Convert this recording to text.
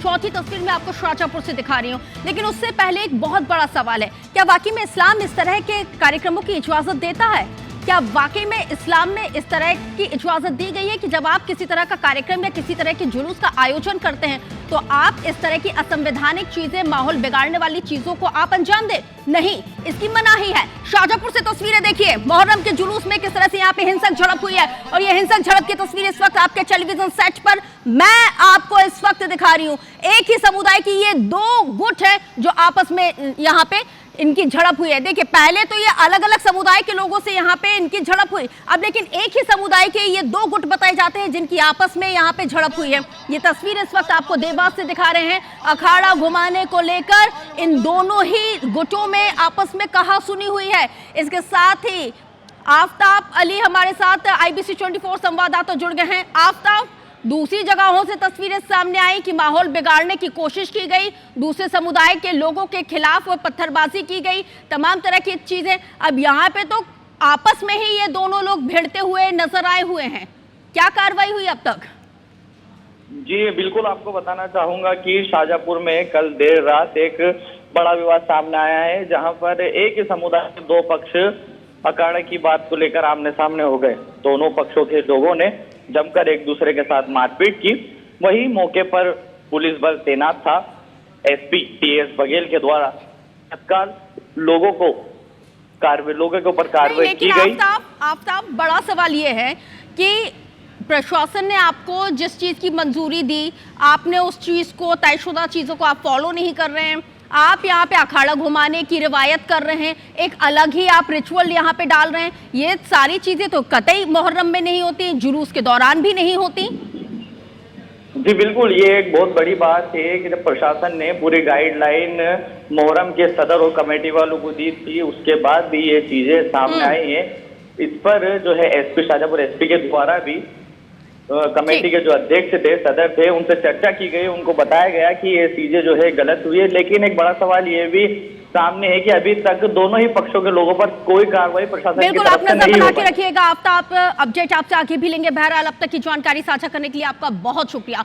चौथी तस्वीर में आपको शाजापुर से दिखा रही हूँ, लेकिन उससे पहले एक बहुत बड़ा सवाल है, क्या वाकई में इस्लाम इस तरह के कार्यक्रमों की इजाजत देता है? क्या वाकई में इस्लाम में इस तरह की इजाजत दी गई है कि जब आप किसी तरह का कार्यक्रम या किसी तरह के जुलूस का आयोजन करते हैं तो आप इस तरह की असंवैधानिक चीजें, माहौल बिगाड़ने वाली चीजों को आप अंजाम दें? नहीं, इसकी मनाही है। शाजापुर से तस्वीरें देखिए, मुहर्रम के जुलूस में किस तरह से यहाँ पे हिंसक झड़प हुई है, और ये हिंसक झड़प की तस्वीर इस वक्त आपके टेलीविजन सेट पर मैं आपको इस वक्त दिखा रही हूँ। एक ही समुदाय की ये दो गुट है जो आपस में यहाँ पे इनकी झड़प हुई है। देखिए, पहले तो ये अलग अलग समुदाय के लोगों से यहाँ पे इनकी झड़प हुई, अब लेकिन एक ही समुदाय के ये दो गुट बताए जाते हैं जिनकी आपस में यहाँ पे झड़प हुई है। ये तस्वीर इस वक्त आपको देवास से दिखा रहे हैं। अखाड़ा घुमाने को लेकर इन दोनों ही गुटों में आपस में कहासुनी हुई है। इसके साथ ही आफताब अली हमारे साथ IBC 24 संवाददाता जुड़ गए हैं। आफताब, दूसरी जगहों से तस्वीरें सामने आई कि माहौल बिगाड़ने की कोशिश की गई, दूसरे समुदाय के लोगों के खिलाफ पत्थरबाजी की गई, तमाम तरह की चीजें। अब यहाँ पे तो आपस में ही ये दोनों लोग भिड़ते हुए नजर आए हुए हैं। क्या कार्रवाई हुई अब तक? जी बिल्कुल, आपको बताना चाहूंगा कि शाजापुर में कल देर रात एक बड़ा विवाद सामने आया है, जहां पर एक ही समुदाय के दो पक्ष अखाड़ा की बात को लेकर आमने सामने हो गए। दोनों पक्षों के लोगों ने जमकर एक दूसरे के साथ मारपीट की। वही मौके पर पुलिस बल तैनात था। SP TS बघेल के द्वारा तत्काल लोगों के ऊपर कार्रवाई की गई। आफताब, बड़ा सवाल ये है कि प्रशासन ने आपको जिस चीज की मंजूरी दी, आपने उस चीज को, तयशुदा चीजों को आप फॉलो नहीं कर रहे हैं। आप यहाँ पे अखाड़ा घुमाने की रिवायत कर रहे हैं, एक अलग ही आप रिचुअल यहाँ पे डाल रहे हैं। ये सारी चीजें तो कतई मुहर्रम में नहीं होती, जुलूस के दौरान भी नहीं होती। जी बिल्कुल, ये एक बहुत बड़ी बात है कि जब प्रशासन ने पूरी गाइडलाइन मुहर्रम के सदर और कमेटी वालों को दी थी, उसके बाद भी ये चीजें सामने आई हैं। इस पर जो है SP शाजापुर SP के द्वारा भी कमेटी के जो अध्यक्ष थे, सदर थे, उनसे चर्चा की गई। उनको बताया गया कि ये चीजें जो है गलत हुई है। लेकिन एक बड़ा सवाल ये भी सामने है कि अभी तक दोनों ही पक्षों के लोगों पर कोई कार्रवाई प्रशासन की तरफ से नहीं हो पाई। रखिएगा आफताब, अपडेट आपसे आगे भी लेंगे। बहरहाल अब तक की जानकारी साझा करने के लिए आपका बहुत शुक्रिया।